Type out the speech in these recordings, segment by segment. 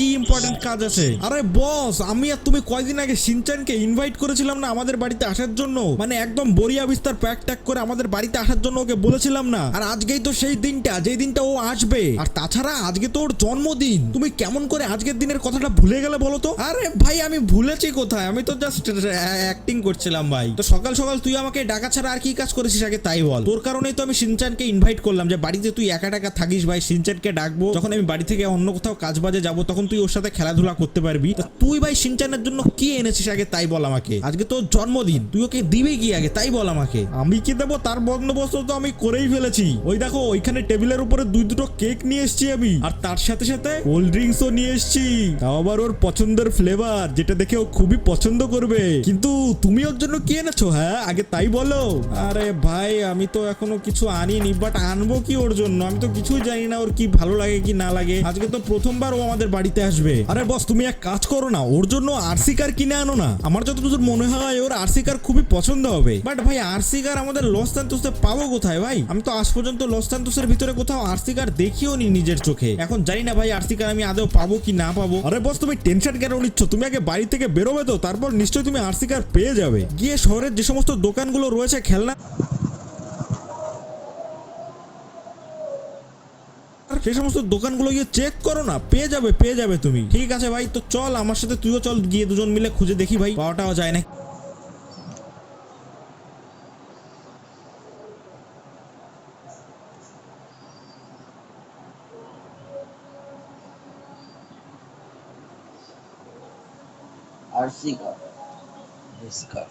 কি ইম্পর্টেন্ট কাজ আছে? আরে বস, আমি আর তুমি কয়দিন আগে শিনচানকে ইনভাইট করেছিলাম না আমাদের বাড়িতে আসার জন্য, মানে একদম বরিয়া বিস্তার প্যাক ট্যাক করে আমাদের বাড়িতে আসার জন্য ওকে বলেছিলাম না? আর আজকেই তো সেই দিনটা যেই দিনটা ও আসবে। আর তাছাড়া আজকে তো ওর জন্মদিন, তুমি কেমন করে আজকের দিনের কথাটা ভুলে গেলে বলো তো? আরে ভাই আমি ভুলেছি কোথায়, আমি তো জাস্ট অ্যাক্টিং করছিলাম ভাই। তো সকাল সকাল তুই আমাকে ডাকা ছাড়া আর কি কাজ করেছিস আগে তাই বল। তোর কারণেই তো আমি শিনচানকে ইনভাইট করলাম যে বাড়িতে তুই একা একা থাকিস ভাই, শিনচানকে ডাকবো যখন আমি বাড়ি থেকে অন্য কোথাও কাজ বাজে যাবো তখন তুই ওর সাথে খেলাধুলা করতে পারবি। তুই ভাই শিনচানের জন্য কি এনেছিস আগে তাই বল আমাকে। আজকে তো জন্মদিন, তুই ওকে দিবি কি আগে তাই বল আমাকে। আমি কি দেবো তার বন্দোবস্ত তো আমি করেই ফেলেছি। ওই দেখো ওইখানে টেবিলের উপরে দুটো কেক নিয়ে এসেছি আমি, আর তার সাথে সাথে কোল্ড ড্রিঙ্কসও নিয়ে এসেছি, তাও আবার ওর পছন্দের ফ্লেভার, যেটা দেখে ও খুবই পছন্দ করবে। কিন্তু তুমি ওর জন্য কি এনেছো হ্যাঁ আগে তাই বলো। আরে ভাই আমি তো এখনো কিছু আনিনি, বাট আনবো কি ওর জন্য আমি তো কিছুই জানি না ওর কি ভালো লাগে কি না লাগে। আজকে তো প্রথমবার ও আমাদের বাড়িতে আসবে। আরে বস তুমি এক কাজ করো না, ওর জন্য আরসি কার কিনে আনো না। আমার যতদূর মনে হয় ওর আরসি কার খুবই পছন্দ হবে। বাট ভাই আরসি কার আমাদের লস স্যান্তোসে পাবো কোথায় ভাই? আমি তো আজ পর্যন্ত লস স্যান্তোসের ভিতরে কোথাও আরসি কার দেখিও নি নিজের চোখে। এখন জানি না ভাই আরসি কার আমি আদৌ পাবো কি না পাবো। আরে বস তুমি টেনশন কেন নিচ্ছ? তুমি আগে বাড়ি থেকে বেরোবে তো, তারপর নিশ্চয়ই তুমি আরসি কার পেয়ে যাবে। গিয়ে শহরের যে সমস্ত দোকানগুলো রয়েছে খেলনা সেই সমস্ত দোকানগুলো গিয়ে চেক করো না, পেয়ে যাবে পেয়ে যাবে তুমি। ঠিক আছে ভাই, তো চল আমার সাথে তুইও চল, গিয়ে দুজন মিলে খুঁজে দেখি ভাই পাওয়াটাও যায় না। आरसी का इसका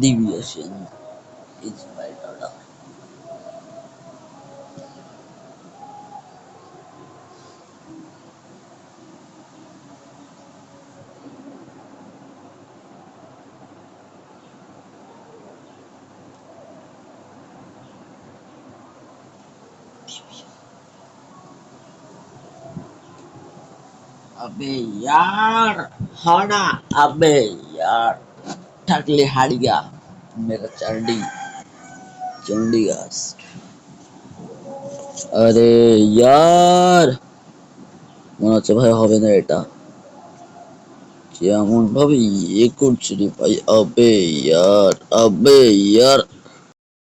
deviation is by order. अबे यार हाना अबे यार থাকলে হারিয়া মেরা চান্ডি চন্ডিগাস আরে यार মনে হচ্ছে ভাই হবে না এটা কেমন ভাবে ইয়ে করছি রে ভাই আবে यार